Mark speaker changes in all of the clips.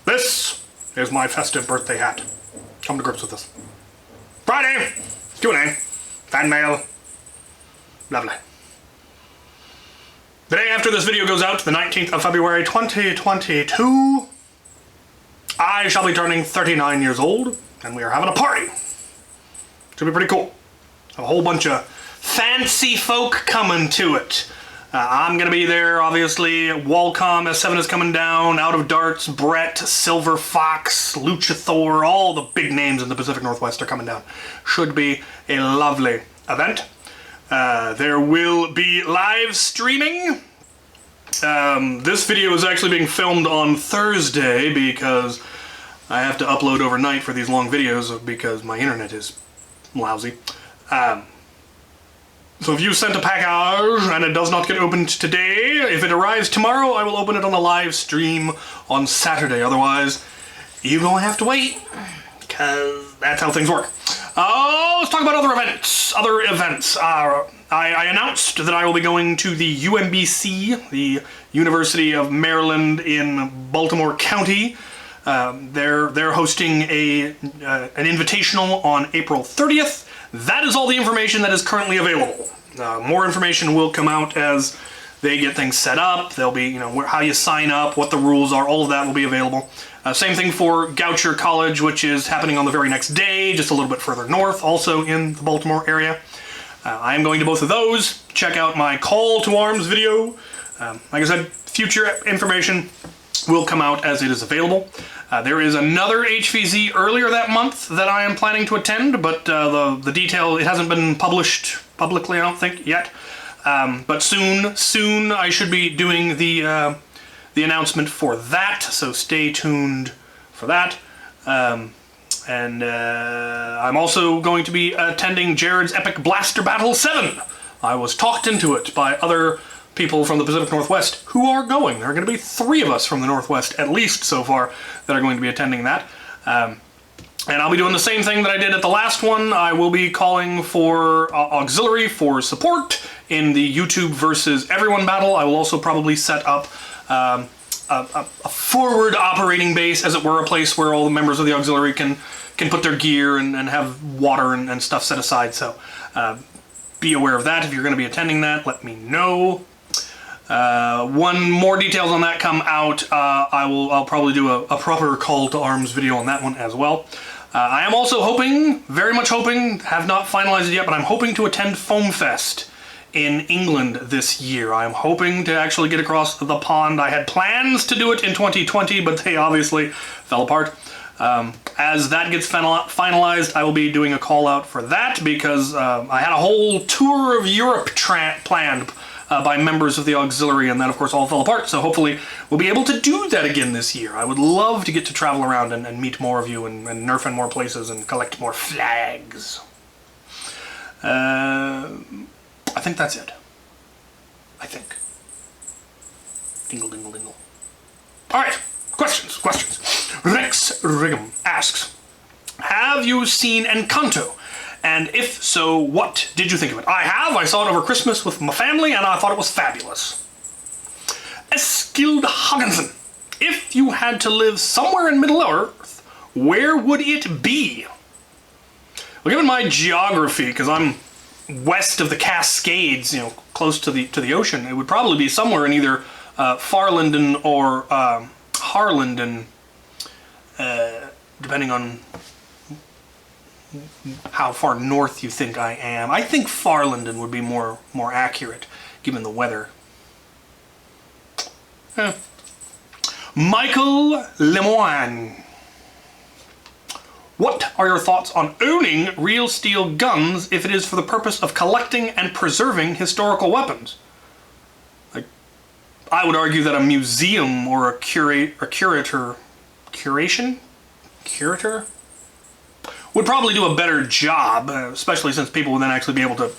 Speaker 1: This is my festive birthday hat. Come to grips with this. Friday, Q&A, fan mail, lovely. The day after this video goes out, the 19th of February 2022, I shall be turning 39 years old, and we are having a party. It's gonna be pretty cool. A whole bunch of fancy folk coming to it. I'm gonna be there, obviously. Walcom S7 is coming down, Out of Darts, Brett, Silver Fox, Luchathor, all the big names in the Pacific Northwest are coming down. Should be a lovely event. There will be live streaming. This video is actually being filmed on Thursday because I have to upload overnight for these long videos because my internet is lousy. So if you sent a package and it does not get opened today, if it arrives tomorrow, I will open it on the live stream on Saturday. Otherwise, you're going to have to wait, because that's how things work. Let's talk about other events. I announced that I will be going to the UMBC, the University of Maryland in Baltimore County. They're hosting an invitational on April 30th. That is all the information that is currently available. More information will come out as they get things set up. There'll be, how you sign up, what the rules are, all of that will be available. Same thing for Goucher College, which is happening on the very next day, just a little bit further north, also in the Baltimore area. I am going to both of those. Check out my call to arms video. Like I said, future information will come out as it is available. There is another HVZ earlier that month that I am planning to attend, but the detail, it hasn't been published publicly, I don't think, yet. But soon I should be doing the announcement for that, so stay tuned for that. I'm also going to be attending Jared's Epic Blaster Battle 7. I was talked into it by other people from the Pacific Northwest who are going. There are going to be 3 of us from the Northwest, at least so far, that are going to be attending that. And I'll be doing the same thing that I did at the last one. I will be calling for auxiliary for support in the YouTube versus everyone battle. I will also probably set up a forward operating base, as it were, a place where all the members of the auxiliary can put their gear and have water and stuff set aside. So be aware of that. If you're going to be attending that, let me know. One more details on that come out. I'll probably do a proper call to arms video on that one as well. I am also hoping, very much hoping, have not finalized it yet, but I'm hoping to attend Foam Fest in England this year. I'm hoping to actually get across the pond. I had plans to do it in 2020, but they obviously fell apart. As that gets finalized, I will be doing a call out for that because I had a whole tour of Europe planned by members of the auxiliary, and that of course all fell apart, so hopefully we'll be able to do that again this year. I would love to get to travel around and meet more of you and nerf in more places and collect more flags. I think that's it. I think. Dingle, dingle, dingle. Alright, questions. Rex Riggum asks, have you seen Encanto? And if so, what did you think of it? I have. I saw it over Christmas with my family, and I thought it was fabulous. Eskild Hogginson, if you had to live somewhere in Middle-earth, where would it be? Well, given my geography, because I'm west of the Cascades, close to the ocean, it would probably be somewhere in either Farlanden or Harlanden, depending on how far north you think I am. I think Farlanden would be more accurate, given the weather. Michael Lemoine. What are your thoughts on owning real steel guns if it is for the purpose of collecting and preserving historical weapons? I would argue that a museum or a curator would probably do a better job, especially since people would then actually be able to,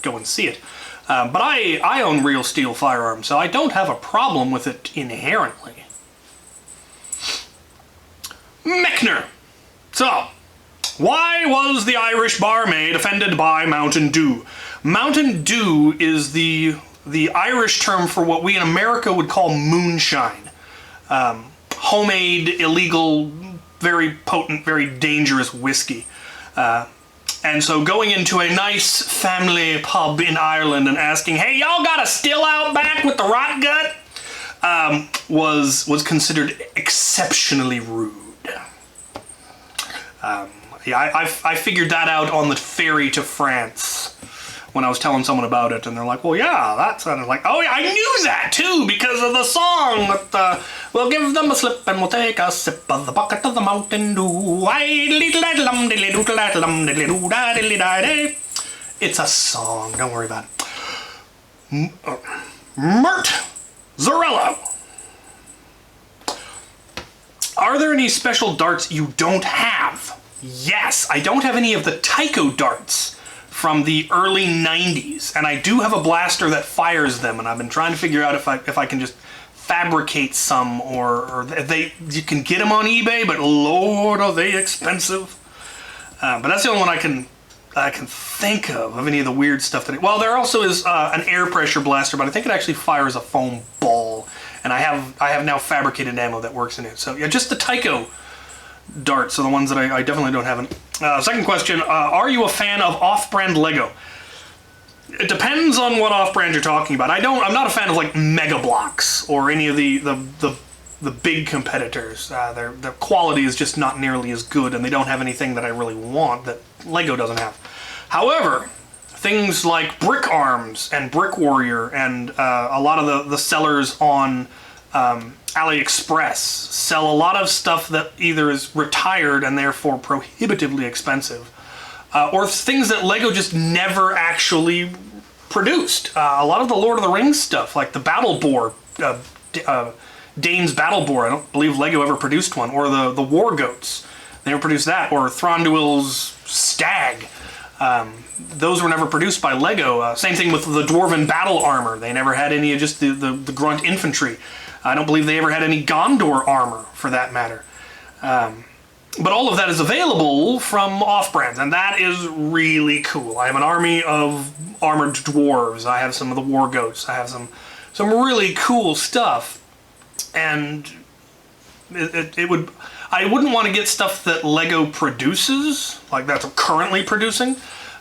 Speaker 1: go and see it. But I own real steel firearms, so I don't have a problem with it inherently. Mechner. So, why was the Irish barmaid offended by Mountain Dew? Mountain Dew is the Irish term for what we in America would call moonshine. homemade, illegal, very potent, very dangerous whiskey. And so going into a nice family pub in Ireland and asking, hey, y'all got a still out back with the rot gut? Was considered exceptionally rude. Yeah, I figured that out on the ferry to France when I was telling someone about it, and they're like, well, yeah, that sounded like, oh, yeah, I knew that, too, because of the song, but, we'll give them a slip and we'll take a sip of the bucket of the Mountain Dew. It's a song, don't worry about it. Mert Zorello. Are there any special darts you don't have? Yes, I don't have any of the Tycho darts from the early 90s, and I do have a blaster that fires them, and I've been trying to figure out if I can just fabricate some, or you can get them on eBay, but Lord, are they expensive. But that's the only one I can think of any of the weird stuff that well, there also is an air pressure blaster, but I think it actually fires a foam ball, and I have now fabricated ammo that works in it. So yeah, just the Tycho darts are the ones that I definitely don't have. Second question, are you a fan of off-brand Lego? It depends on what off-brand you're talking about. I'm not a fan of like Mega Bloks or any of the big competitors. Their quality is just not nearly as good, and they don't have anything that I really want that Lego doesn't have. However, things like Brick Arms and Brick Warrior and a lot of the sellers on AliExpress sell a lot of stuff that either is retired and therefore prohibitively expensive, or things that Lego just never actually produced. A lot of the Lord of the Rings stuff, like the Battle Boar, Dane's Battle Boar, I don't believe Lego ever produced one, or the War Goats, they never produced that, or Thranduil's Stag. Those were never produced by Lego. Same thing with the Dwarven Battle Armor. They never had any of just the Grunt Infantry. I don't believe they ever had any Gondor armor, for that matter. But all of that is available from off-brands, and that is really cool. I have an army of armored dwarves. I have some of the War Goats. I have some really cool stuff. And I wouldn't want to get stuff that Lego produces, like that's currently producing.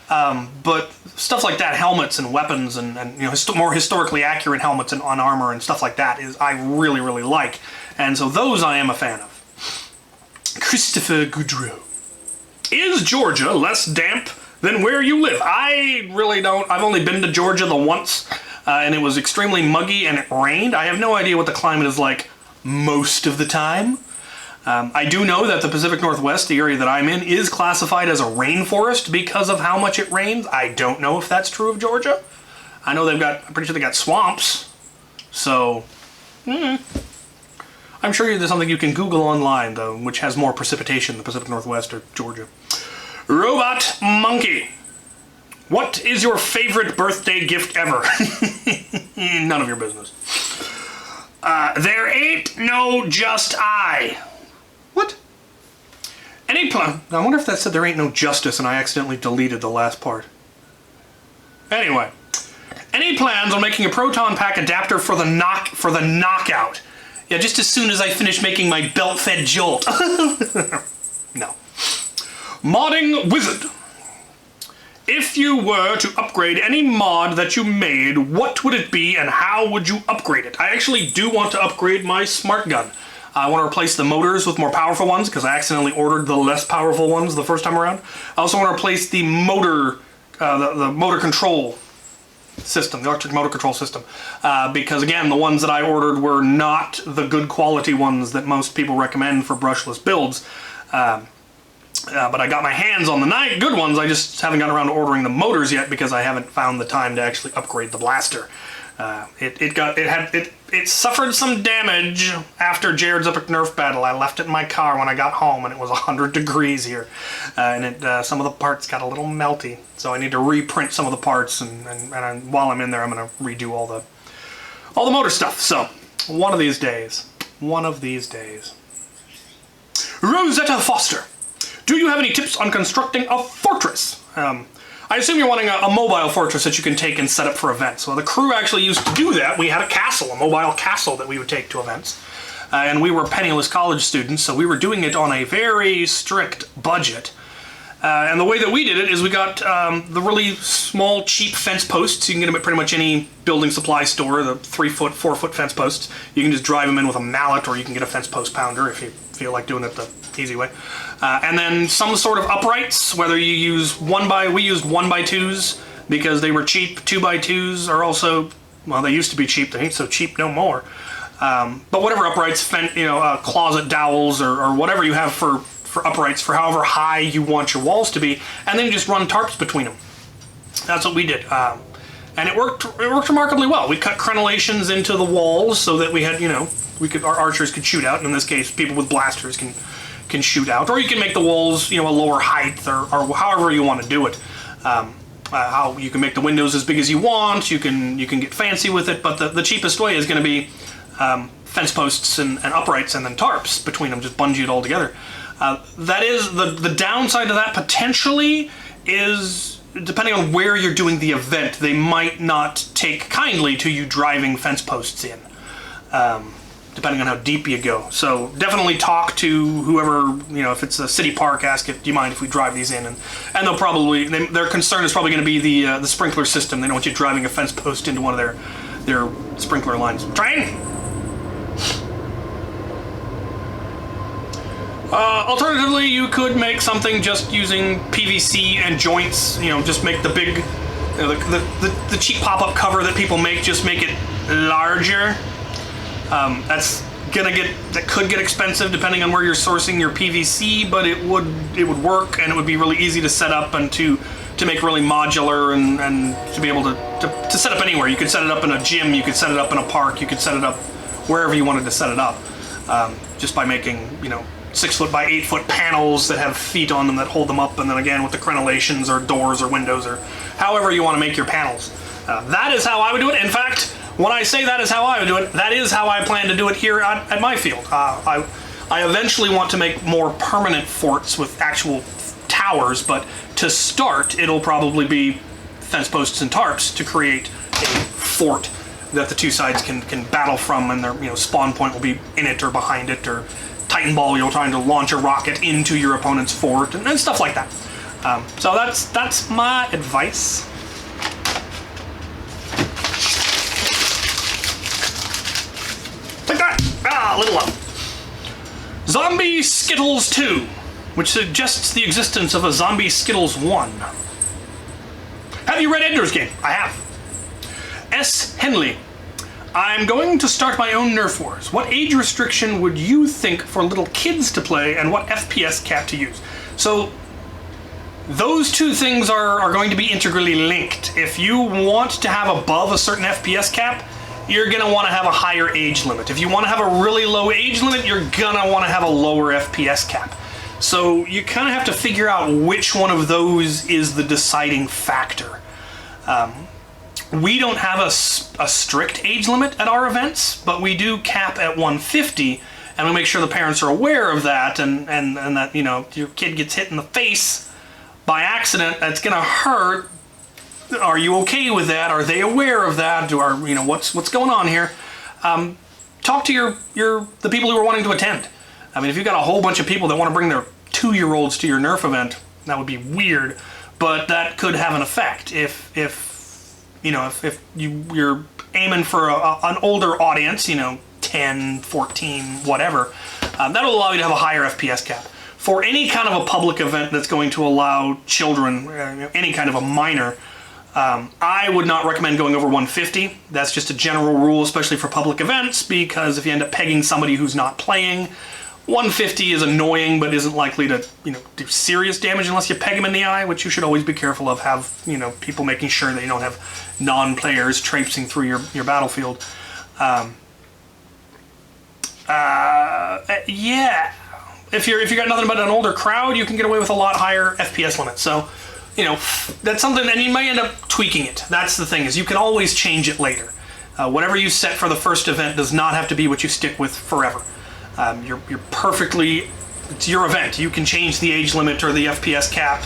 Speaker 1: But stuff like that, helmets and weapons and more historically accurate helmets and on armor and stuff like that I really, really like. And so those I am a fan of. Christopher Goudreau. Is Georgia less damp than where you live? I really don't. I've only been to Georgia the once, and it was extremely muggy and it rained. I have no idea what the climate is like most of the time. I do know that the Pacific Northwest, the area that I'm in, is classified as a rainforest because of how much it rains. I don't know if that's true of Georgia. I know I'm pretty sure they got swamps. So, I'm sure there's something you can Google online, though, which has more precipitation, the Pacific Northwest or Georgia. Robot Monkey. What is your favorite birthday gift ever? None of your business. There ain't no just I. What? I wonder if that said there ain't no justice and I accidentally deleted the last part. Anyway. Any plans on making a proton pack adapter for the knockout? Yeah, just as soon as I finish making my belt-fed jolt. No. Modding Wizard. If you were to upgrade any mod that you made, what would it be and how would you upgrade it? I actually do want to upgrade my smart gun. I want to replace the motors with more powerful ones because I accidentally ordered the less powerful ones the first time around. I also want to replace the motor, the motor control system, the electric motor control system, because again, the ones that I ordered were not the good quality ones that most people recommend for brushless builds. But I got my hands on the good ones. I just haven't gotten around to ordering the motors yet because I haven't found the time to actually upgrade the blaster. It suffered some damage after Jared's epic Nerf battle. I left it in my car when I got home, and it was 100 degrees here, and some of the parts got a little melty. So I need to reprint some of the parts, and while I'm in there, I'm going to redo all the motor stuff. So one of these days. Rosetta Foster. Do you have any tips on constructing a fortress? I assume you're wanting a mobile fortress that you can take and set up for events. Well, the crew actually used to do that. We had a castle, a mobile castle that we would take to events. and we were penniless college students, so we were doing it on a very strict budget. And the way that we did it is we got the really small, cheap fence posts. You can get them at pretty much any building supply store, the 3-foot, 4-foot fence posts. You can just drive them in with a mallet, or you can get a fence post pounder if you feel like doing it the easy way. And then some sort of uprights, whether you use we used 1x2s because they were cheap. 2x2s are also, well, they used to be cheap. They ain't so cheap no more. But whatever uprights, closet dowels, or whatever you have for uprights for however high you want your walls to be, and then you just run tarps between them. That's what we did. And it worked remarkably well. We cut crenellations into the walls so that we had, our archers could shoot out, and in this case, people with blasters can shoot out. Or you can make the walls, a lower height, or however you want to do it. How you can make the windows as big as you want, you can get fancy with it, but the cheapest way is going to be fence posts and uprights and then tarps between them, just bungee it all together. That is, the downside to that potentially is, depending on where you're doing the event, they might not take kindly to you driving fence posts in, depending on how deep you go. So definitely talk to whoever, if it's a city park, ask if, do you mind if we drive these in? And they'll probably, their concern is probably going to be the sprinkler system. They don't want you driving a fence post into one of their sprinkler lines. Train! Alternatively, you could make something just using PVC and joints. Just make the big, the cheap pop-up cover that people make. Just make it larger. That could get expensive depending on where you're sourcing your PVC, but it would work, and it would be really easy to set up and to make really modular and to be able to set up anywhere. You could set it up in a gym. You could set it up in a park. You could set it up wherever you wanted to set it up, just by making 6-foot by 8-foot panels that have feet on them that hold them up, and then again with the crenellations or doors or windows or however you want to make your panels. That is how I would do it. In fact, when I say that is how I would do it, that is how I plan to do it here at my field. I eventually want to make more permanent forts with actual towers, but to start, it'll probably be fence posts and tarps to create a fort that the two sides can battle from, and their spawn point will be in it or behind it, or Titan Ball, you're trying to launch a rocket into your opponent's fort, and stuff like that. So that's my advice. Take that! Little up. Zombie Skittles 2, which suggests the existence of a Zombie Skittles 1. Have you read Ender's Game? I have. S. Henley. I'm going to start my own Nerf Wars. What age restriction would you think for little kids to play, and what FPS cap to use? So those two things are going to be integrally linked. If you want to have above a certain FPS cap, you're going to want to have a higher age limit. If you want to have a really low age limit, you're going to want to have a lower FPS cap. So you kind of have to figure out which one of those is the deciding factor. We don't have a strict age limit at our events, but we do cap at 150, and we make sure the parents are aware of that, and that, your kid gets hit in the face by accident, that's gonna hurt. Are you okay with that? Are they aware of that? What's going on here? Talk to the people who are wanting to attend. I mean, if you've got a whole bunch of people that want to bring their 2-year-olds to your Nerf event, that would be weird, but that could have an effect if you're aiming for an older audience, 10, 14, whatever, that'll allow you to have a higher FPS cap. For any kind of a public event that's going to allow children, any kind of a minor, I would not recommend going over 150. That's just a general rule, especially for public events, because if you end up pegging somebody who's not playing, 150 is annoying, but isn't likely to, do serious damage unless you peg them in the eye, which you should always be careful of. Have, people making sure that you don't have non-players traipsing through your battlefield. Yeah. If you got nothing but an older crowd, you can get away with a lot higher FPS limits. So, that's something, and you may end up tweaking it. That's the thing, is you can always change it later. Whatever you set for the first event does not have to be what you stick with forever. You're perfectly, it's your event. You can change the age limit or the FPS cap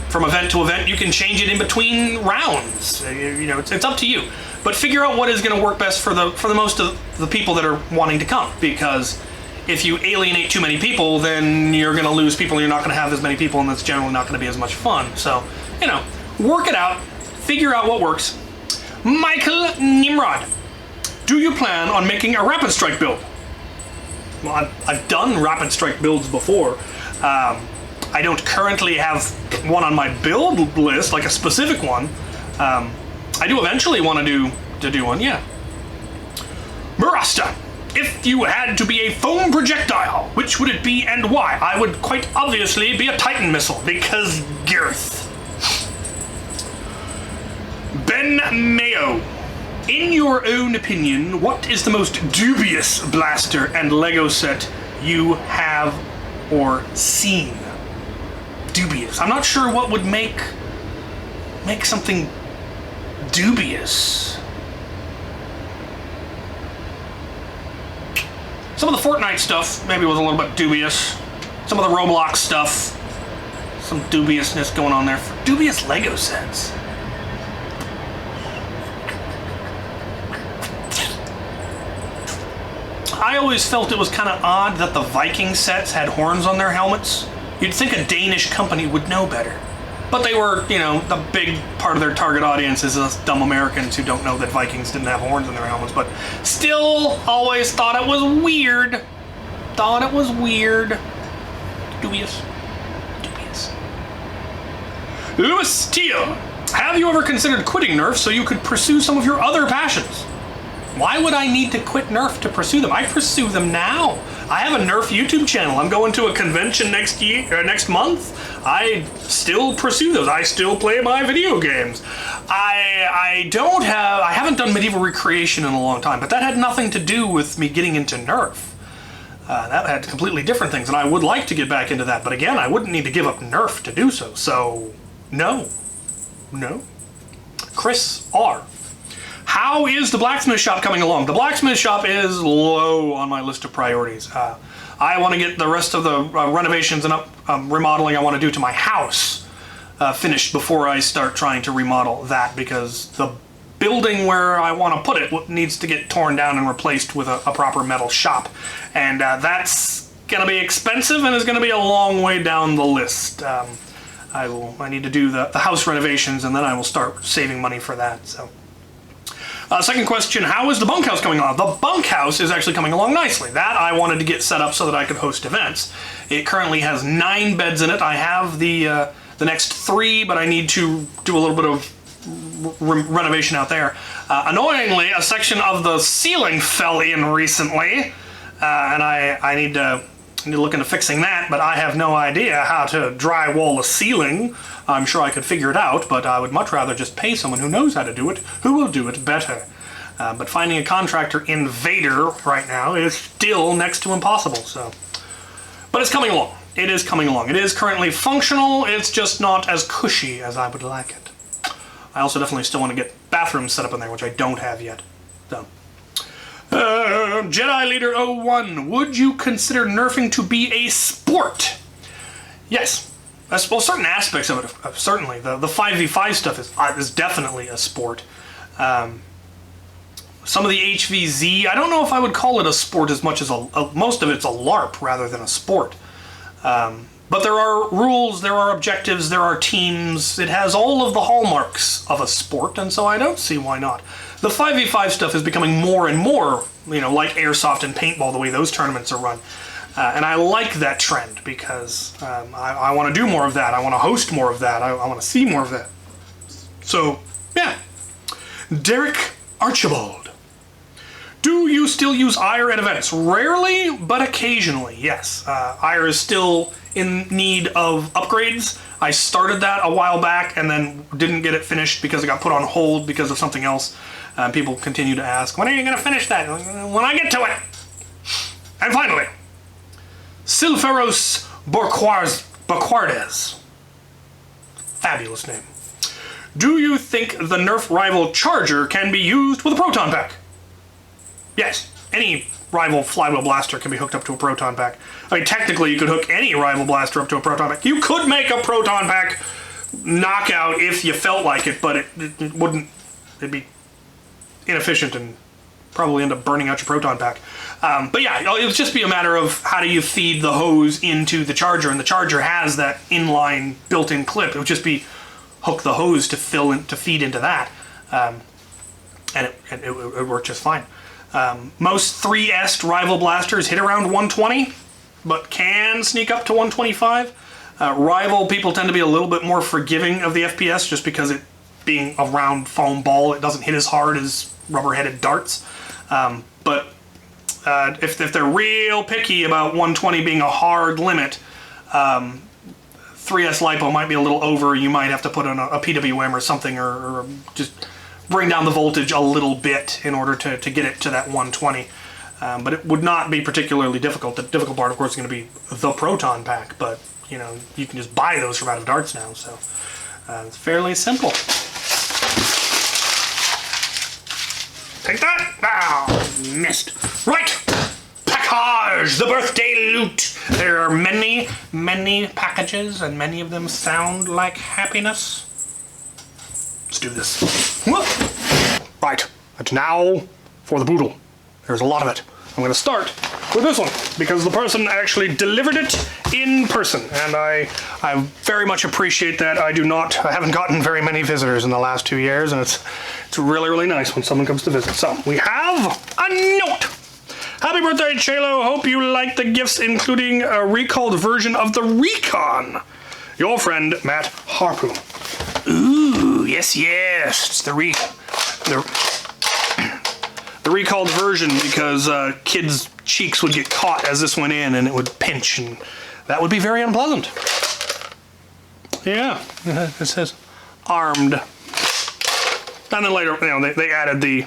Speaker 1: from event to event. You can change it in between rounds. It's up to you. but figure out what is going to work best for the most of the people that are wanting to come. Because if you alienate too many people, then you're going to lose people. You're not going to have as many people, and that's generally not going to be as much fun. So, you know, work it out, figure out what works. Michael Nimrod, do you plan on making a rapid strike build? Well, I've done rapid strike builds before. I don't currently have one on my build list, like a specific one. I do eventually want to do one, yeah. Marasta, if you had to be a foam projectile, which would it be and why? I would quite obviously be a Titan missile, because girth. Ben Mayo, in your own opinion, what is the most dubious blaster and Lego set you have or seen? Dubious. I'm not sure what would make something dubious. Some of the Fortnite stuff maybe was a little bit dubious. Some of the Roblox stuff, some dubiousness going on there. For dubious Lego sets. I always felt it was kind of odd that the Viking sets had horns on their helmets. You'd think a Danish company would know better. But they were, you know, the big part of their target audience is us dumb Americans who don't know that Vikings didn't have horns on their helmets. But still, always thought it was weird. Thought it was weird. Dubious. Dubious. Louis Teal, have you ever considered quitting Nerf so you could pursue some of your other passions? Why would I need to quit Nerf to pursue them? I pursue them now. I have a Nerf YouTube channel. I'm going to a convention next month. I still pursue those. I still play my video games. I haven't done medieval recreation in a long time, but that had nothing to do with me getting into Nerf. That had completely different things, and I would like to get back into that. But again, I wouldn't need to give up Nerf to do so. So, no. No. Chris R. How is the blacksmith shop coming along? The blacksmith shop is low on my list of priorities. I want to get the rest of the renovations and remodeling I want to do to my house finished before I start trying to remodel that, because the building where I want to put it needs to get torn down and replaced with a proper metal shop. And that's going to be expensive and is going to be a long way down the list. I need to do the house renovations, and then I will start saving money for that. So. Second question, how is the bunkhouse coming along? The bunkhouse is actually coming along nicely. That I wanted to get set up so that I could host events. It currently has 9 beds in it. I have the next 3, but I need to do a little bit of renovation out there. Annoyingly, a section of the ceiling fell in recently, and I need to look into fixing that, but I have no idea how to drywall a ceiling. I'm sure I could figure it out, but I would much rather just pay someone who knows how to do it, who will do it better. But finding a contractor in Vader right now is still next to impossible, so. But it's coming along. It is coming along. It is currently functional, it's just not as cushy as I would like it. I also definitely still want to get bathrooms set up in there, which I don't have yet. So. Jedi Leader 01, would you consider nerfing to be a sport? Yes. Well, certain aspects of it, certainly. The 5v5 stuff is definitely a sport. Some of the HVZ, I don't know if I would call it a sport as much as most of it's a LARP rather than a sport. But there are rules, there are objectives, there are teams. It has all of the hallmarks of a sport, and so I don't see why not. The 5v5 stuff is becoming more and more, you know, like airsoft and paintball, the way those tournaments are run. And I like that trend because I want to do more of that. I want to host more of that. I want to see more of that. So, yeah. Derek Archibald. Do you still use IRE at events? Rarely, but occasionally, yes. IRE is still in need of upgrades. I started that a while back and then didn't get it finished because it got put on hold because of something else. People continue to ask, when are you going to finish that? When I get to it. And finally, Silferos Baquardes. Fabulous name. Do you think the Nerf rival Charger can be used with a proton pack? Yes, any rival flywheel blaster can be hooked up to a proton pack. I mean, technically you could hook any rival blaster up to a proton pack. You could make a proton pack knockout if you felt like it, but it wouldn't, it'd be inefficient and probably end up burning out your proton pack. But yeah, it would just be a matter of how do you feed the hose into the charger, and the charger has that inline built-in clip. It would just be hook the hose to feed into that, and it would work just fine. Most 3S rival blasters hit around 120, but can sneak up to 125. Rival people tend to be a little bit more forgiving of the FPS just because it being a round foam ball, it doesn't hit as hard as rubber-headed darts. But if they're real picky about 120 being a hard limit, 3S LiPo might be a little over. You might have to put on a PWM or something, or just bring down the voltage a little bit in order to get it to that 120. But it would not be particularly difficult. The difficult part, of course, is going to be the proton pack, but you know, you can just buy those from out of darts now, so it's fairly simple. Take that! Ah, missed. Right! Package! The birthday loot! There are many, many packages, and many of them sound like happiness. Let's do this. Right, and now for the boodle. There's a lot of it. I'm going to start with this one, because the person actually delivered it in person, and I very much appreciate that. I haven't gotten very many visitors in the last 2 years, and it's really, really nice when someone comes to visit. So, we have a note! Happy birthday, Chaylo! Hope you like the gifts, including a recalled version of the Recon. Your friend, Matt Harpoon. Ooh, yes, it's the recalled version, because kids' cheeks would get caught as this went in, and it would pinch, and that would be very unpleasant. Yeah, it says armed. And then later, you know, they added the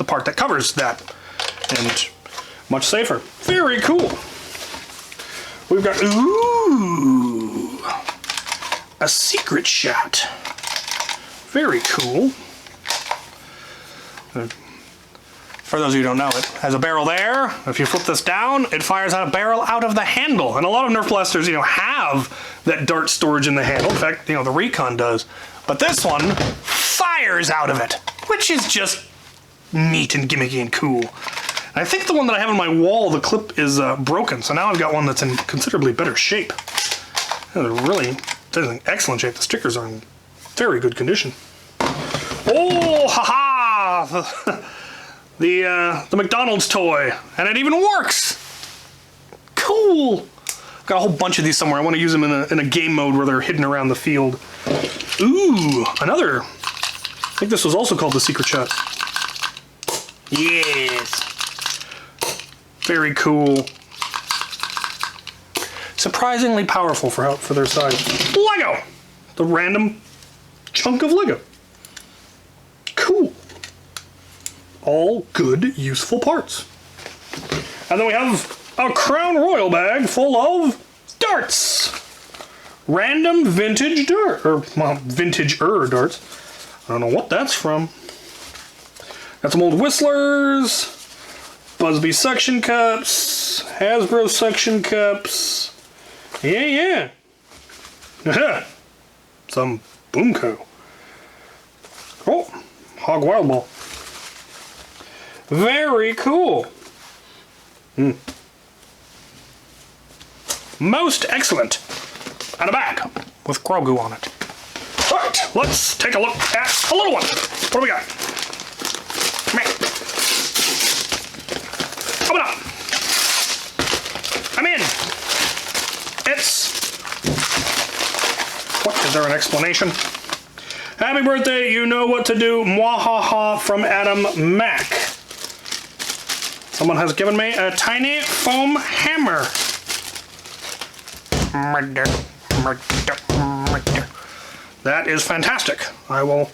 Speaker 1: part that covers that, and much safer. Very cool. We've got a secret shot. Very cool. For those of you who don't know, it has a barrel there. If you flip this down, it fires out a barrel out of the handle. And a lot of Nerf blasters, have that dart storage in the handle. In fact, the Recon does. But this one fires out of it, which is just neat and gimmicky and cool. And I think the one that I have on my wall, the clip is broken. So now I've got one that's in considerably better shape. It's in excellent shape. The stickers are in very good condition. Oh, haha! The McDonald's toy, and it even works. Cool. I've got a whole bunch of these somewhere. I want to use them in a game mode where they're hidden around the field. Ooh, another. I think this was also called the secret shot. Yes. Very cool. Surprisingly powerful for their size. Lego. The random chunk of Lego. Cool. All good, useful parts. And then we have a Crown Royal bag full of darts. Random vintage vintage-er darts. I don't know what that's from. Got some old Whistlers, Busby suction cups, Hasbro suction cups. Yeah. Some Boomco. Oh, Hog Wild Ball. Very cool. Most excellent. And a bag with Grogu on it. Alright, let's take a look at a little one. What do we got? Open up. I'm in. What, is there an explanation? Happy birthday, you know what to do. Mwahaha from Adam Mack. Someone has given me a tiny foam hammer. That is fantastic. I will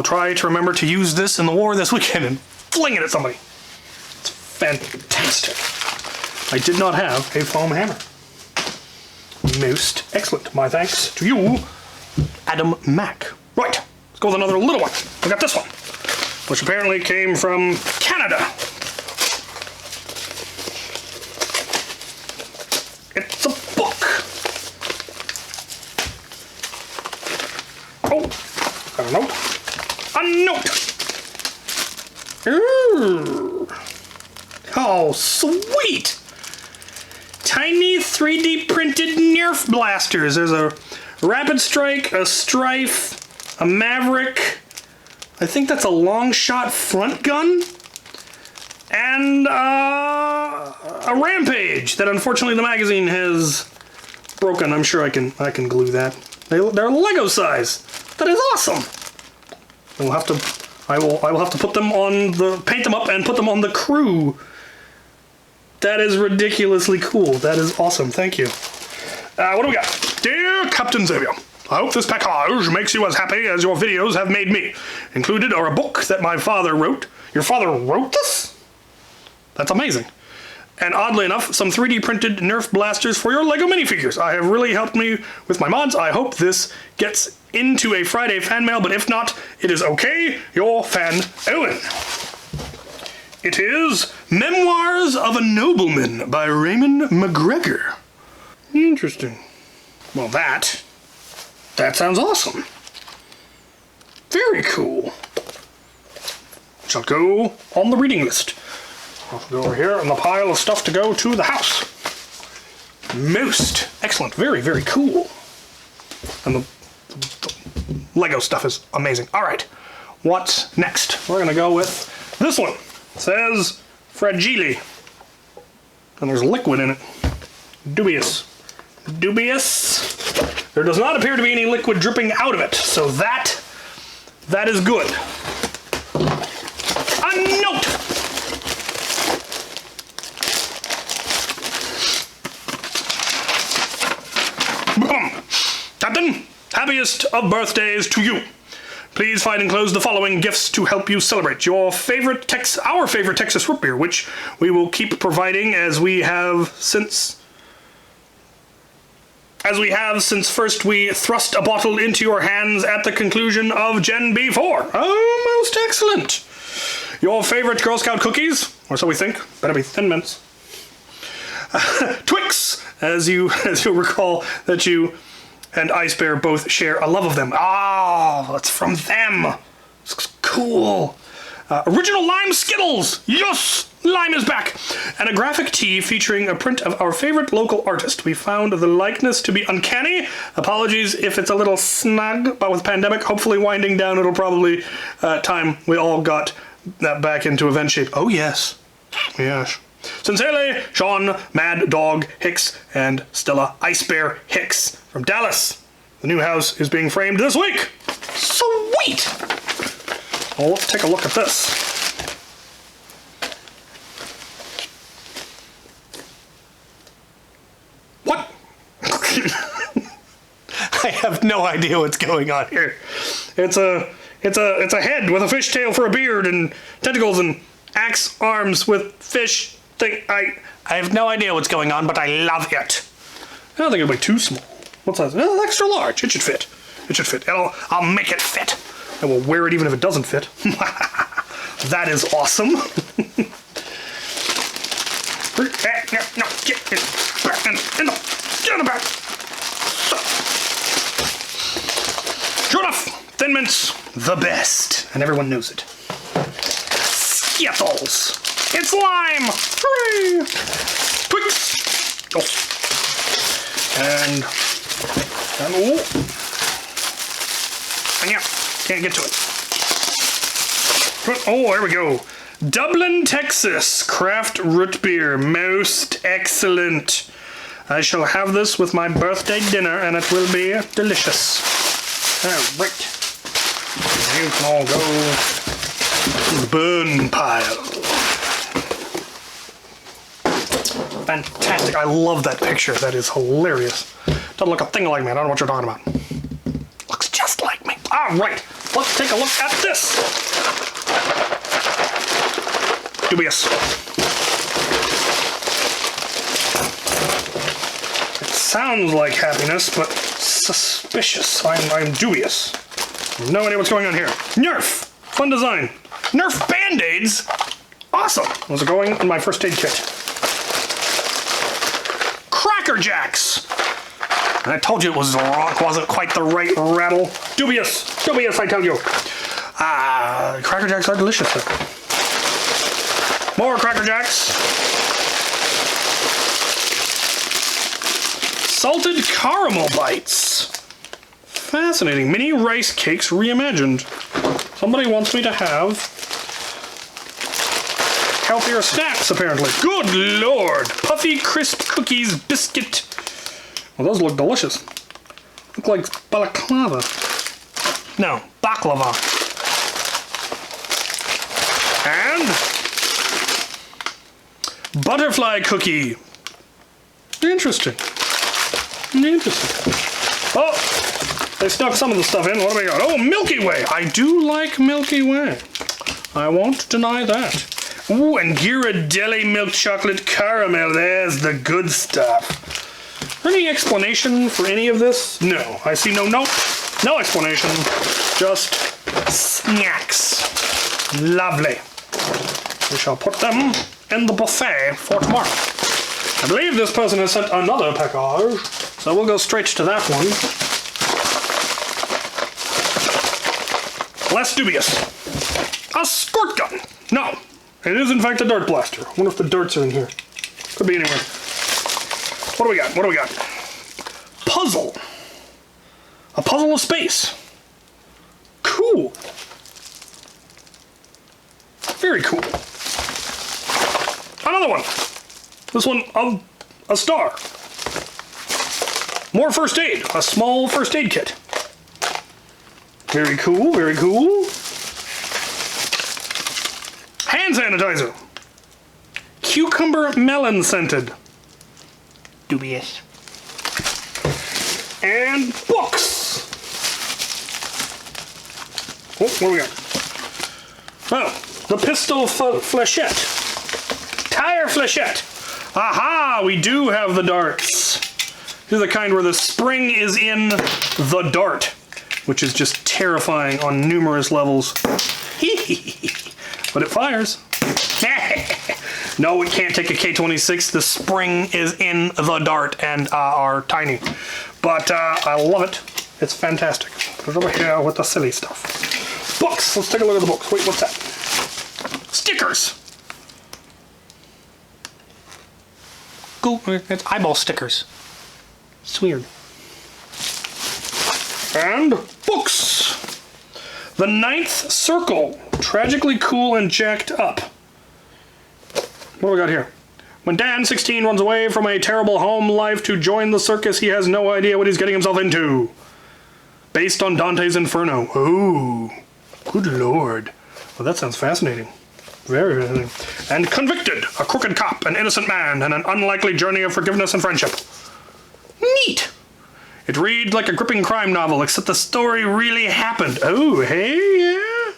Speaker 1: try to remember to use this in the war this weekend and fling it at somebody. It's fantastic. I did not have a foam hammer. Most excellent. My thanks to you, Adam Mack. Right, let's go with another little one. I got this one, which apparently came from Canada. It's a book. Oh, got a note. A note! Ooh. Oh, sweet! Tiny 3D printed Nerf blasters. There's a Rapid Strike, a Strife, a Maverick. I think that's a long shot front gun. And a Rampage that unfortunately the magazine has broken. I'm sure I can glue that. They're Lego size. That is awesome. I will have to put them on paint them up and put them on the crew. That is ridiculously cool. That is awesome. Thank you. What do we got? Dear Captain Xavier, I hope this package makes you as happy as your videos have made me. Included are a book that my father wrote. Your father wrote this? That's amazing. And oddly enough, some 3D printed Nerf blasters for your LEGO minifigures. I have really helped me with my mods. I hope this gets into a Friday fan mail, but if not, it is okay. Your fan, Owen. It is Memoirs of a Nobleman by Raymond McGregor. Interesting. Well, that sounds awesome. Very cool. Shall go on the reading list. I'll go over here on the pile of stuff to go to the house. Most excellent. Very, very cool. And the Lego stuff is amazing. All right. What's next? We're going to go with this one. It says Fragile. And there's liquid in it. Dubious. Dubious. There does not appear to be any liquid dripping out of it. So that is good. A note. Captain, happiest of birthdays to you. Please find enclosed the following gifts to help you celebrate our favorite Texas root beer, which we will keep providing as we have since first we thrust a bottle into your hands at the conclusion of Gen B4. Oh, most excellent. Your favorite Girl Scout cookies, or so we think. Better be Thin Mints. Twix, as you recall that you and Ice Bear both share a love of them. Oh, it's from them. It's cool. Original Lime Skittles. Yes, Lime is back. And a graphic tee featuring a print of our favorite local artist. We found the likeness to be uncanny. Apologies if it's a little snug, but with pandemic hopefully winding down, it'll probably time we all got that back into event shape. Oh, yes. Yes. Sincerely, Sean, Mad Dog Hicks, and Stella Ice Bear Hicks from Dallas. The new house is being framed this week. Sweet! Well, let's take a look at this. What? I have no idea what's going on here. It's a head with a fishtail for a beard and tentacles and axe arms with fish thing. I have no idea what's going on, but I love it. I don't think it'll be too small. What size? Extra large. It should fit. It should fit. I'll make it fit. I will wear it even if it doesn't fit. That is awesome. No, get it back in the back. Sure enough, Thin Mints, the best, and everyone knows it. Skittles. It's lime. Hooray! Twix. Oh. And oh. And yeah, can't get to it. Oh, there we go. Dublin, Texas, craft root beer. Most excellent. I shall have this with my birthday dinner, and it will be delicious. All right. You can all go to the burn pile. Fantastic. I love that picture. That is hilarious. Doesn't look a thing like me. I don't know what you're talking about. Looks just like me. All right. Let's take a look at this. Dubious. It sounds like happiness, but suspicious. I'm dubious. No idea what's going on here. Nerf. Fun design. Nerf Band-Aids. Awesome. Those are going in my first aid kit. Cracker Jacks. I told you it was wrong. Wasn't quite the right rattle. Dubious. Dubious, I tell you. Cracker Jacks are delicious. More Cracker Jacks. Salted caramel bites. Fascinating. Mini rice cakes reimagined. Somebody wants me to have healthier snacks, apparently. Good lord! Puffy crisp cookies, biscuit. Well, those look delicious. Look like balaclava. No, baklava. And butterfly cookie. Interesting. Interesting. Oh, they stuck some of the stuff in. What do we got? Oh, Milky Way. I do like Milky Way. I won't deny that. Ooh, and Ghirardelli milk chocolate caramel. There's the good stuff. Any explanation for any of this? No. I see no explanation. Just snacks. Lovely. We shall put them in the buffet for tomorrow. I believe this person has sent another package, so we'll go straight to that one. Less dubious. A squirt gun. No. It is, in fact, a dart blaster. I wonder if the darts are in here. Could be anywhere. What do we got? What do we got? Puzzle. A puzzle of space. Cool. Very cool. Another one. This one, a star. More first aid. A small first aid kit. Very cool, very cool. Hand sanitizer. Cucumber melon scented. Dubious. And books. Oh, what do we got? Oh, the pistol flechette. Tire flechette. Aha, we do have the darts. These are the kind where the spring is in the dart, which is just terrifying on numerous levels. But it fires. No, it can't take a K-26. The spring is in the dart and are tiny. But I love it. It's fantastic. Put it over here with the silly stuff. Books. Let's take a look at the books. Wait, what's that? Stickers. Cool. It's eyeball stickers. It's weird. And books. The Ninth Circle. Tragically cool and jacked up. What do we got here? When Dan, 16, runs away from a terrible home life to join the circus, he has no idea what he's getting himself into. Based on Dante's Inferno. Ooh. Good lord. Well, that sounds fascinating. Very fascinating. And Convicted. A crooked cop, an innocent man, and an unlikely journey of forgiveness and friendship. Neat. It reads like a gripping crime novel, except the story really happened. Oh, hey, yeah.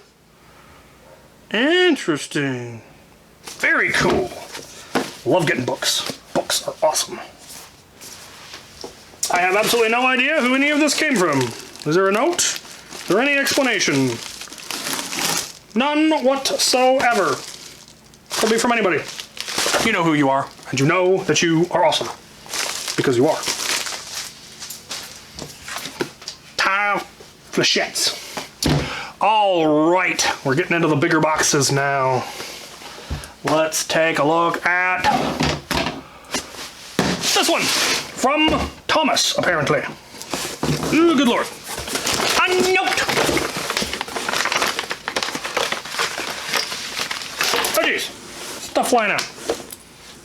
Speaker 1: Interesting. Very cool. Love getting books. Books are awesome. I have absolutely no idea who any of this came from. Is there a note? Is there any explanation? None whatsoever. Could be from anybody. You know who you are, and you know that you are awesome. Because you are. Tile flechettes. All right, we're getting into the bigger boxes now. Let's take a look at this one from Thomas, apparently. Ooh, good lord. A note. Oh, geez. Stuff flying out.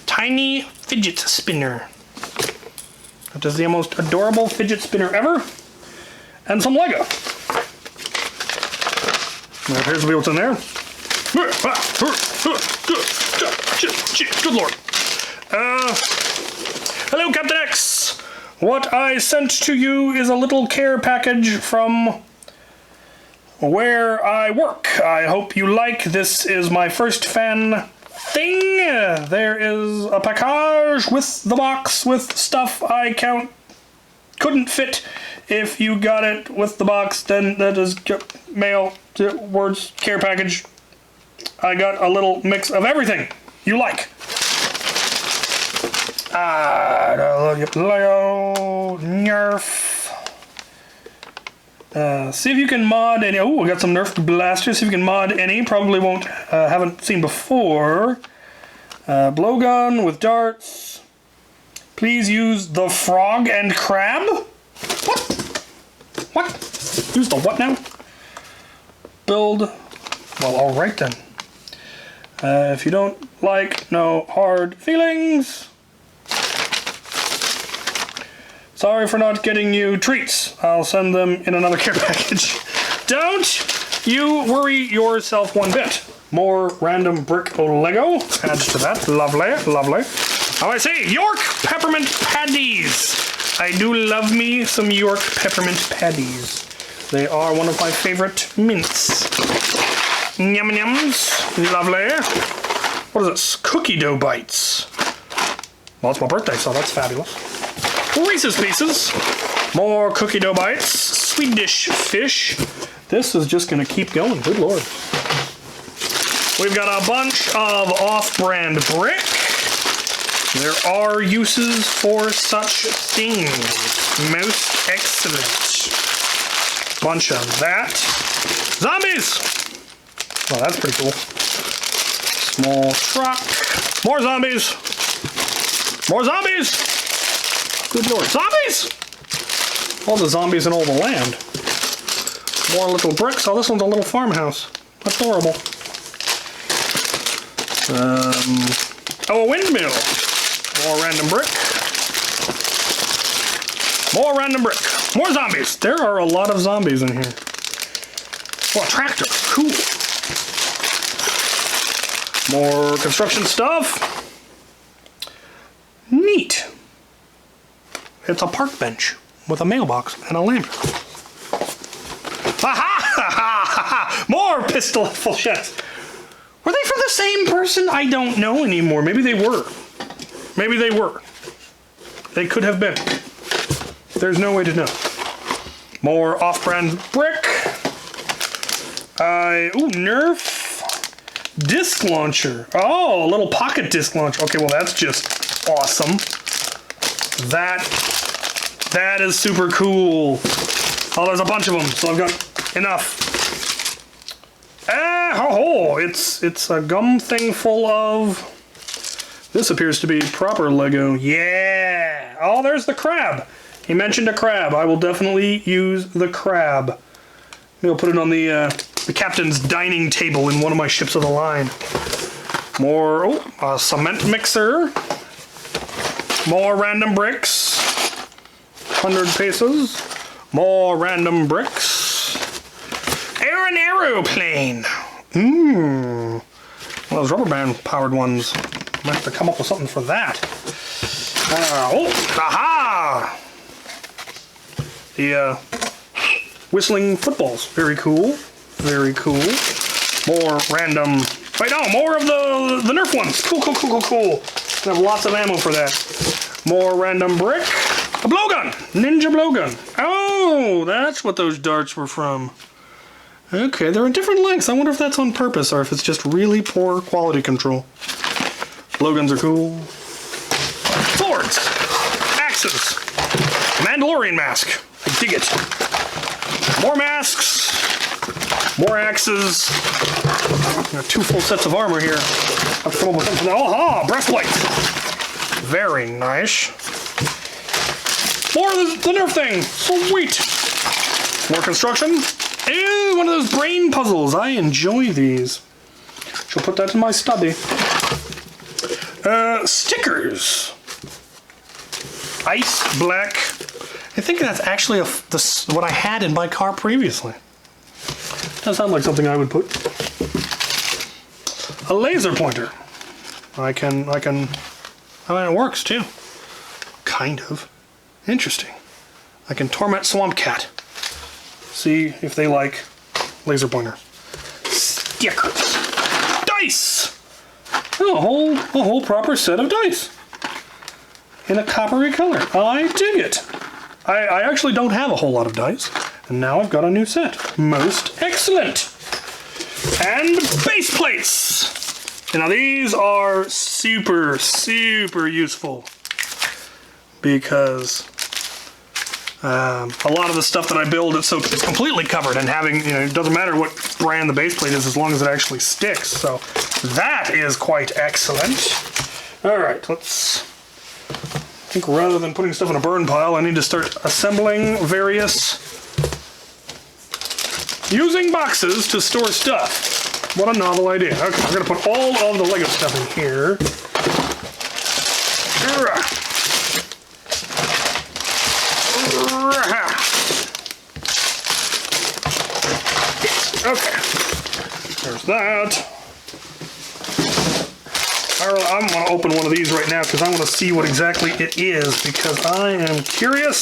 Speaker 1: Tiny fidget spinner. That is the most adorable fidget spinner ever. And some Lego. Now, here's what's in there. Good lord. Hello, Captain X. What I sent to you is a little care package from where I work. I hope you like. This is my first fan thing. There is a package with the box with stuff I couldn't fit. If you got it with the box, then that is mail, words, care package. I got a little mix of everything you like. Lego, Nerf. See if you can mod any. Oh, we got some Nerf blasters. See if you can mod any. Probably haven't seen before. Blowgun with darts. Please use the frog and crab? What? What? Use the what now? Build. Well, alright then. If you don't like, no hard feelings. Sorry for not getting you treats. I'll send them in another care package. Don't you worry yourself one bit. More random brick Lego. Adds to that. Lovely, lovely. How I say, York peppermint patties. I do love me some York peppermint patties. They are one of my favorite mints. Yum yums. Lovely. What is this? Cookie dough bites. Well, it's my birthday, so that's fabulous. Reese's Pieces. More cookie dough bites. Swedish fish. This is just going to keep going. Good lord. We've got a bunch of off-brand brick. There are uses for such things. Most excellent. Bunch of that. Zombies! Well, that's pretty cool. Small truck. More zombies! More zombies! Good lord. Zombies! All the zombies in all the land. More little bricks. Oh, this one's a little farmhouse. Adorable. Oh, a windmill. More random brick. More random brick. More zombies. There are a lot of zombies in here. Oh, a tractor. Cool. More construction stuff. Neat. It's a park bench with a mailbox and a lamp. Ha ha ha ha! More pistol flechettes. Were they from the same person? I don't know anymore. Maybe they were. Maybe they were. They could have been. There's no way to know. More off-brand brick. Ooh, Nerf disc launcher. Oh, a little pocket disc launcher. Okay, well that's just awesome. That is super cool. Oh, there's a bunch of them, so I've got enough. It's a gum thing full of... This appears to be proper Lego. Yeah! Oh, there's the crab. He mentioned a crab. I will definitely use the crab. Maybe I'll put it on the captain's dining table in one of my ships of the line. More, a cement mixer. More random bricks. 100 pesos. More random bricks. An aeroplane. Mmm. Well, those rubber band powered ones. I'm gonna have to come up with something for that. Aha! The whistling footballs. Very cool. Very cool. More random. Wait, no, more of the Nerf ones. Cool, cool, cool, cool, cool. I have lots of ammo for that. More random brick. A blowgun. Ninja blowgun. Oh, that's what those darts were from. Okay, they're in different lengths. I wonder if that's on purpose or if it's just really poor quality control. Blowguns are cool. Swords. Axes. Mandalorian mask. I dig it. More masks. More axes. Got 2 full sets of armor here. I've come up with something. Oh, breastplate. Very nice. More of the Nerf thing. Sweet. More construction. Ew, one of those brain puzzles. I enjoy these. Shall put that in my study. Stickers. Ice black. I think that's actually what I had in my car previously. That sounds like something I would put. A laser pointer. I mean, it works too. Kind of. Interesting. I can torment Swamp Cat. See if they like laser pointers. Stickers. Dice! Oh, a whole proper set of dice. In a coppery color. I dig it. I actually don't have a whole lot of dice. And now I've got a new set. Most excellent. And base plates. And now these are super, super useful. Because A lot of the stuff that I build, it's completely covered, and having, you know, it doesn't matter what brand the base plate is as long as it actually sticks. So that is quite excellent. All right, let's, I think rather than putting stuff in a burn pile, I need to start assembling various, using boxes to store stuff. What a novel idea. Okay, I'm gonna put all of the Lego stuff in here. Okay, there's that. I'm going to open one of these right now because I want to see what exactly it is, because I am curious.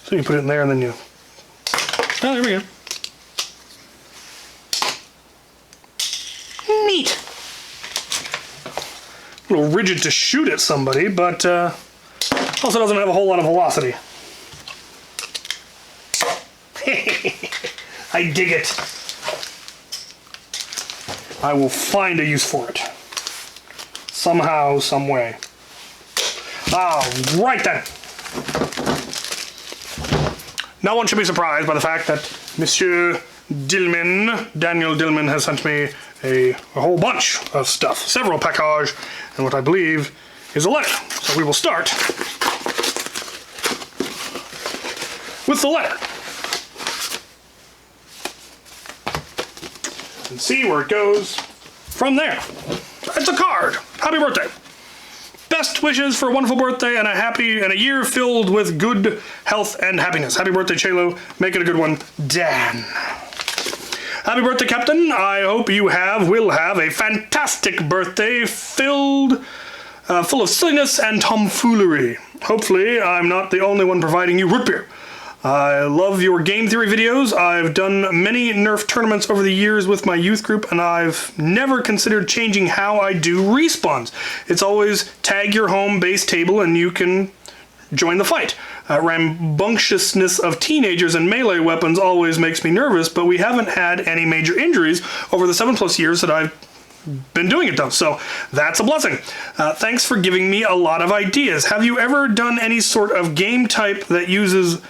Speaker 1: So you put it in there and then you... Oh, there we go. Neat. A little rigid to shoot at somebody, but also doesn't have a whole lot of velocity. I dig it. I will find a use for it. Somehow, some way. Right then. No one should be surprised by the fact that Monsieur Daniel Dillman, has sent me a whole bunch of stuff. Several packages, and what I believe is a letter. So we will start with the letter. And see where it goes from there. It's a card. Happy birthday. Best wishes for a wonderful birthday and a year filled with good health and happiness. Happy birthday, Chaylo. Make it a good one, Dan. Happy birthday, Captain. I hope you will have a fantastic birthday full of silliness and tomfoolery. Hopefully, I'm not the only one providing you root beer. I love your game theory videos. I've done many Nerf tournaments over the years with my youth group, and I've never considered changing how I do respawns. It's always tag your home base table and you can join the fight. Rambunctiousness of teenagers and melee weapons always makes me nervous, but we haven't had any major injuries over the 7+ years that I've been doing it though, so that's a blessing. Thanks for giving me a lot of ideas. Have you ever done any sort of game type that uses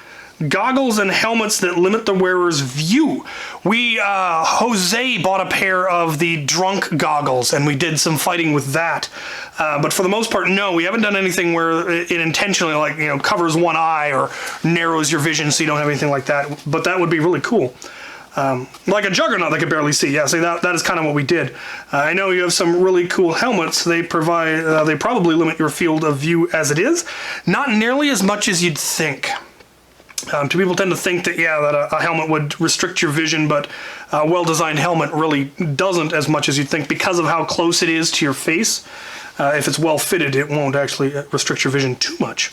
Speaker 1: goggles and helmets that limit the wearer's view? Jose bought a pair of the drunk goggles and we did some fighting with that. But for the most part, no, we haven't done anything where it intentionally, like, you know, covers one eye or narrows your vision so you don't have anything like that. But that would be really cool. Like a juggernaut that could barely see. Yeah, see, that is kind of what we did. I know you have some really cool helmets. They probably limit your field of view as it is. Not nearly as much as you'd think. People tend to think that, yeah, that a helmet would restrict your vision, but a well-designed helmet really doesn't as much as you'd think because of how close it is to your face. If it's well-fitted, it won't actually restrict your vision too much.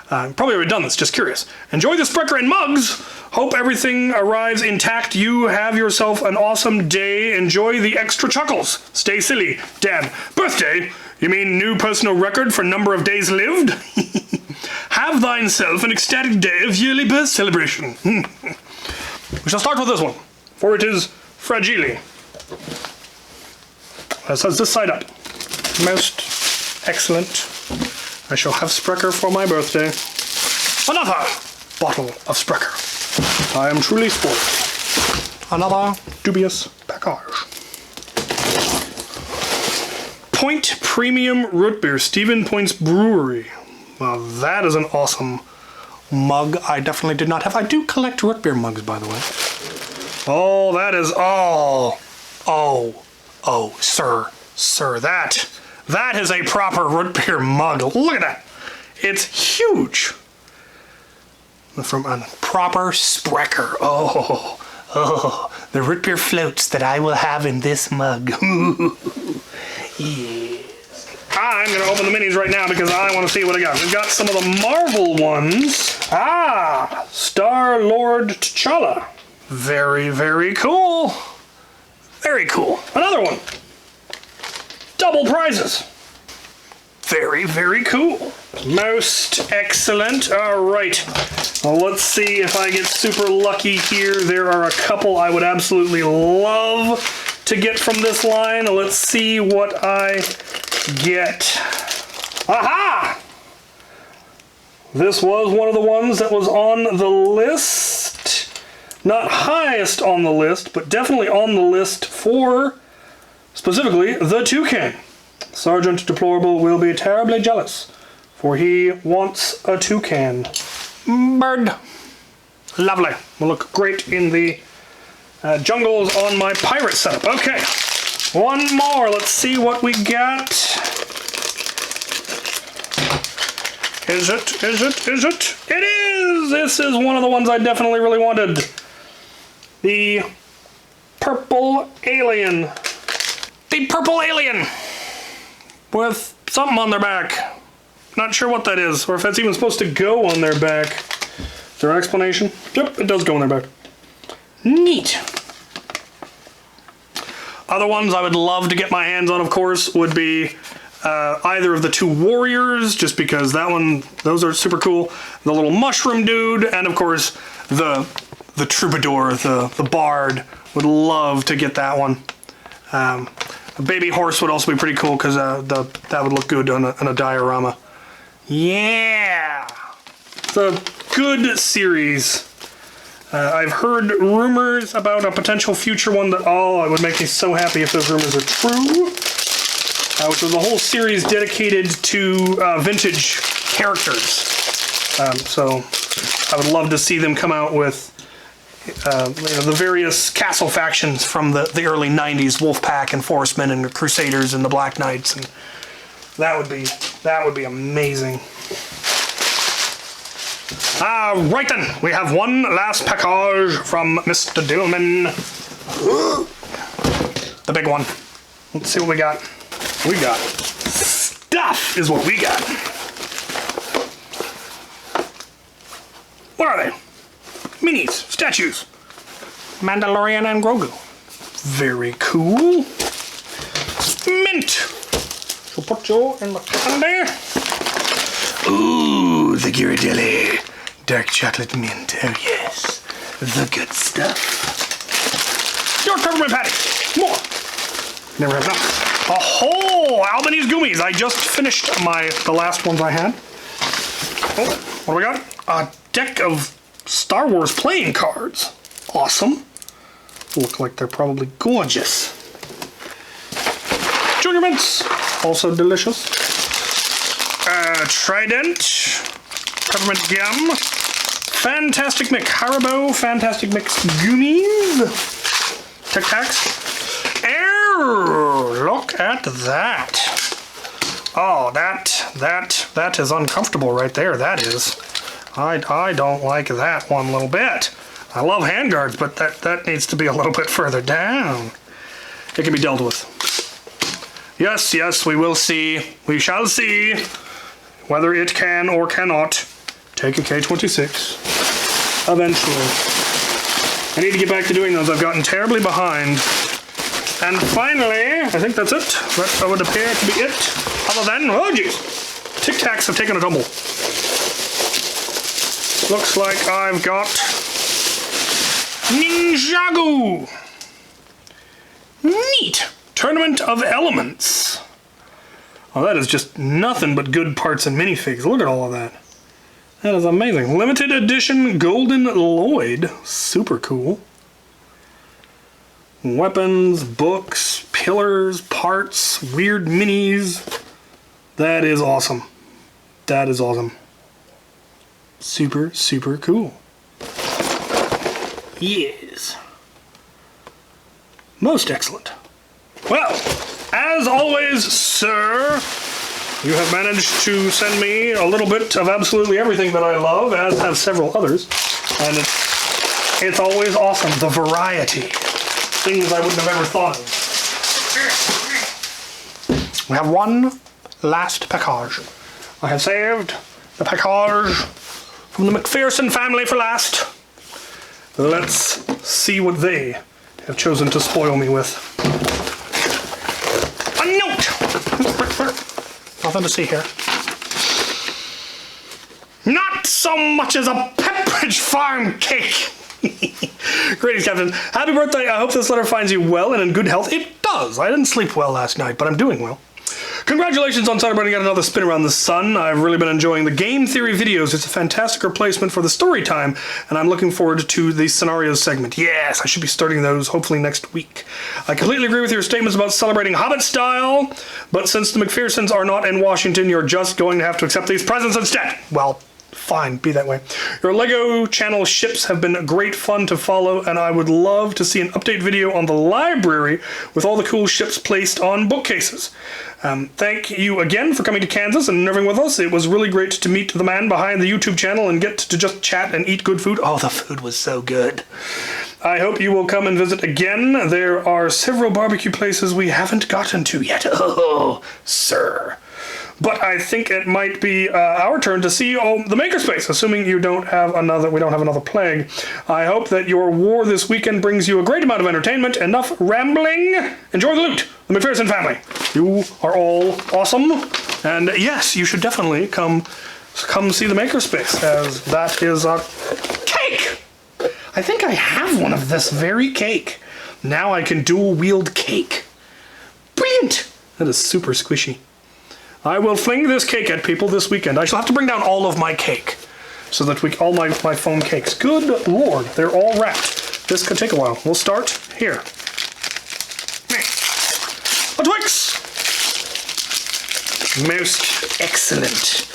Speaker 1: Probably already done this, just curious. Enjoy the Sprecher and mugs! Hope everything arrives intact. You have yourself an awesome day. Enjoy the extra chuckles. Stay silly. Dan. Birthday? You mean new personal record for number of days lived? Have thyself an ecstatic day of yearly birth celebration. We shall start with this one, for it is fragile. It says this side up. Most excellent. I shall have Sprecher for my birthday. Another bottle of Sprecher. I am truly spoiled. Another dubious package. Point Premium Root Beer, Stephen Point's Brewery. Well, that is an awesome mug I definitely did not have. I do collect root beer mugs, by the way. Oh, that is, sir, that is a proper root beer mug. Look at that. It's huge. From a proper Sprecher. Oh, the root beer floats that I will have in this mug. Yeah. I'm going to open the minis right now because I want to see what I got. We've got some of the Marvel ones. Star-Lord T'Challa. Very, very cool. Very cool. Another one. Double prizes. Very, very cool. Most excellent. All right. Well, let's see if I get super lucky here. There are a couple I would absolutely love to get from this line. Let's see what I get. Aha! This was one of the ones that was on the list. Not highest on the list, but definitely on the list for, specifically, the toucan. Sergeant Deplorable will be terribly jealous, for he wants a toucan bird. Lovely. Will look great in the jungles on my pirate setup. Okay, one more. Let's see what we got. Is it? Is it? Is it? It is! This is one of the ones I definitely really wanted. The purple alien. The purple alien! With something on their back. Not sure what that is, or if that's even supposed to go on their back. Is there an explanation? Yep, it does go on their back. Neat. Other ones I would love to get my hands on, of course, would be either of the two warriors, just because those are super cool. The little mushroom dude, and of course the troubadour, the bard. Would love to get that one. A baby horse would also be pretty cool because that would look good on a diorama. Yeah, it's a good series. I've heard rumors about a potential future one that it would make me so happy if those rumors are true. Which was a whole series dedicated to vintage characters. So I would love to see them come out with the various castle factions from the early 90s, Wolfpack and Forestmen and the Crusaders and the Black Knights, and that would be amazing. Right then, we have one last package from Mr. Dillman. The big one. Let's see what we got. We got stuff is what we got. What are they? Minis, statues. Mandalorian and Grogu. Very cool. Mint. So put you in the candy. Ooh, the Ghirardelli. Dark chocolate mint. Oh yes. The good stuff. Your peppermint patty. More. Never have enough. A whole Albanese Gummies. I just finished the last ones I had. Oh, what do we got? A deck of Star Wars playing cards. Awesome. Look like they're probably gorgeous. Junior Mints. Also delicious. Trident. Peppermint Gum. Fantastic Mix Haribo. Fantastic Mix Gummies. Tic Tacs. Look at that. Oh, that is uncomfortable right there. That is. I don't like that one little bit. I love handguards, but that needs to be a little bit further down. It can be dealt with. Yes, we will see. We shall see whether it can or cannot take a K-26 eventually. I need to get back to doing those. I've gotten terribly behind. And finally, I think that's it. That would appear to be it. Other than, oh geez, Tic Tacs have taken a tumble. Looks like I've got Ninjago. Neat. Tournament of Elements. Oh, that is just nothing but good parts and minifigs. Look at all of that. That is amazing. Limited edition Golden Lloyd. Super cool. Weapons, books, pillars, parts, weird minis. That is awesome. That is awesome. Super, super cool. Yes. Most excellent. Well, as always, sir, you have managed to send me a little bit of absolutely everything that I love, as have several others. And it's always awesome, the variety. Things I wouldn't have ever thought of. We have one last package. I have saved the package from the McPherson family for last. Let's see what they have chosen to spoil me with. A note! Nothing to see here. Not so much as a Pepperidge Farm cake! Greetings, Captain. Happy birthday. I hope this letter finds you well and in good health. It does. I didn't sleep well last night, but I'm doing well. Congratulations on celebrating yet another spin around the sun. I've really been enjoying the game theory videos. It's a fantastic replacement for the story time, and I'm looking forward to the scenarios segment. Yes, I should be starting those hopefully next week. I completely agree with your statements about celebrating Hobbit style, but since the McPhersons are not in Washington, you're just going to have to accept these presents instead. Well, fine, be that way. Your LEGO channel ships have been great fun to follow, and I would love to see an update video on the library with all the cool ships placed on bookcases. Thank you again for coming to Kansas and nerving with us. It was really great to meet the man behind the YouTube channel and get to just chat and eat good food. Oh, the food was so good. I hope you will come and visit again. There are several barbecue places we haven't gotten to yet. Oh, sir. But I think it might be our turn to see the Makerspace, assuming we don't have another plague. I hope that your war this weekend brings you a great amount of entertainment. Enough rambling. Enjoy the loot, the McPherson family. You are all awesome, and yes, you should definitely come see the Makerspace, as that is a cake. I think I have one of this very cake. Now I can dual wield cake. Brilliant. That is super squishy. I will fling this cake at people this weekend. I shall have to bring down all of my cake, so that all my foam cakes. Good Lord, they're all wrapped. This could take a while. We'll start here. A Twix! Most excellent.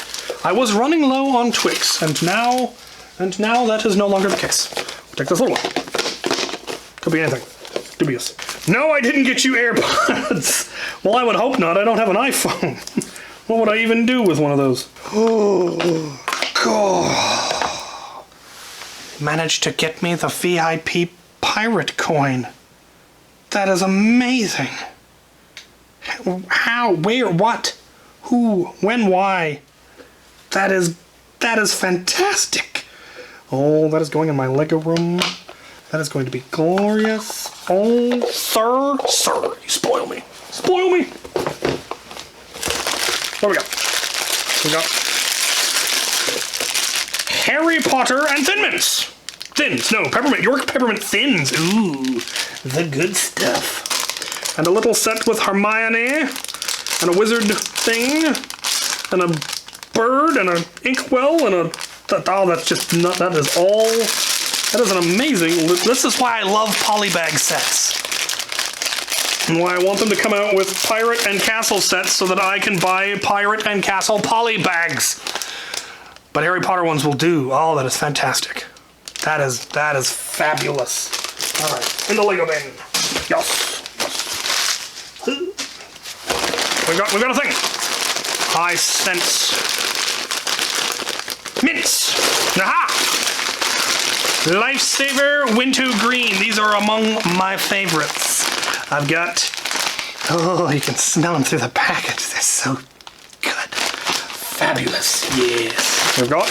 Speaker 1: I was running low on Twix, and now that is no longer the case. We'll take this little one. Could be anything. Dubious. No, I didn't get you AirPods. Well, I would hope not. I don't have an iPhone. What would I even do with one of those? Oh, God. Managed to get me the VIP pirate coin. That is amazing. How? Where? What? Who? When? Why? That is fantastic. Oh, that is going in my Lego room. That is going to be glorious. Oh, sir, you spoil me. Spoil me. What do we got? We got Harry Potter and Thin Mints. Thins, no, peppermint. York peppermint thins. Ooh, the good stuff. And a little set with Hermione, and a wizard thing, and a bird, and an inkwell, and that is an amazing, this is why I love polybag sets. And why I want them to come out with pirate and castle sets so that I can buy pirate and castle polybags. But Harry Potter ones will do. Oh, that is fantastic. That is fabulous. All right, in the Lego bin. Yes. We got a thing. I sense mints. Aha! Lifesaver Winter Green. These are among my favorites. I've got, oh, you can smell them through the package. They're so good. Fabulous. Yes. We've got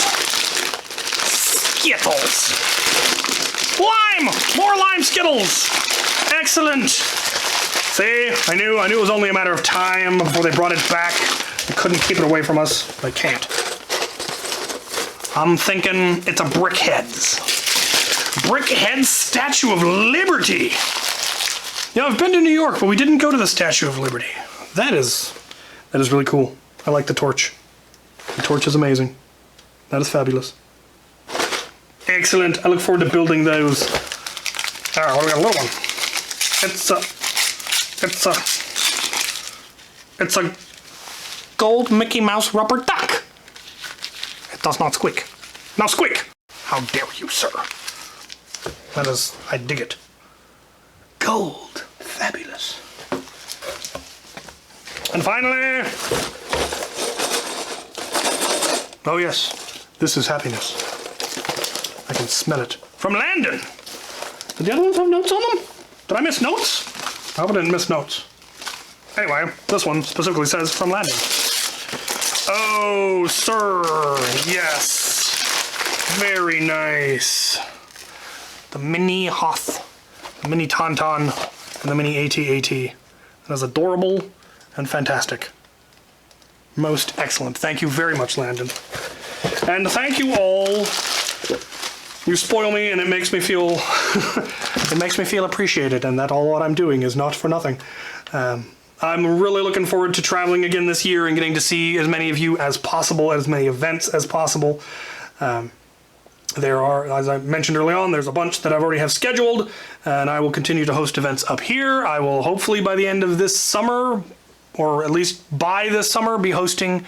Speaker 1: Skittles. Lime! More lime Skittles. Excellent. See, I knew it was only a matter of time before they brought it back. They couldn't keep it away from us. They can't. I'm thinking it's a Brickhead's. Brickhead's Statue of Liberty. Yeah, I've been to New York, but we didn't go to the Statue of Liberty. That is really cool. I like the torch. The torch is amazing. That is fabulous. Excellent. I look forward to building those. What do we got? A little one. It's a gold Mickey Mouse rubber duck. It does not squeak. Now squeak! How dare you, sir? That is, I dig it. Gold. Fabulous. And finally, oh yes, this is happiness. I can smell it. From Landon! Did the other ones have notes on them? Did I miss notes? I hope I didn't miss notes. Anyway, this one specifically says from Landon. Oh, sir, yes. Very nice. The mini Hoth, the mini Tauntaun, and the mini AT-AT. That is adorable and fantastic. Most excellent. Thank you very much, Landon. And thank you all. You spoil me, and it makes me feel it makes me feel appreciated, and that all what I'm doing is not for nothing. I'm really looking forward to traveling again this year and getting to see as many of you as possible, as many events as possible. There are, as I mentioned early on, there's a bunch that I've already have scheduled, and I will continue to host events up here. I will hopefully by the end of this summer, or at least by this summer, be hosting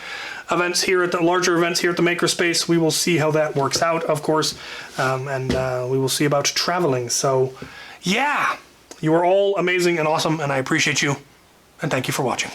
Speaker 1: events here at the larger events here at the Makerspace. We will see how that works out, of course, and we will see about traveling. So, yeah, you are all amazing and awesome, and I appreciate you, and thank you for watching.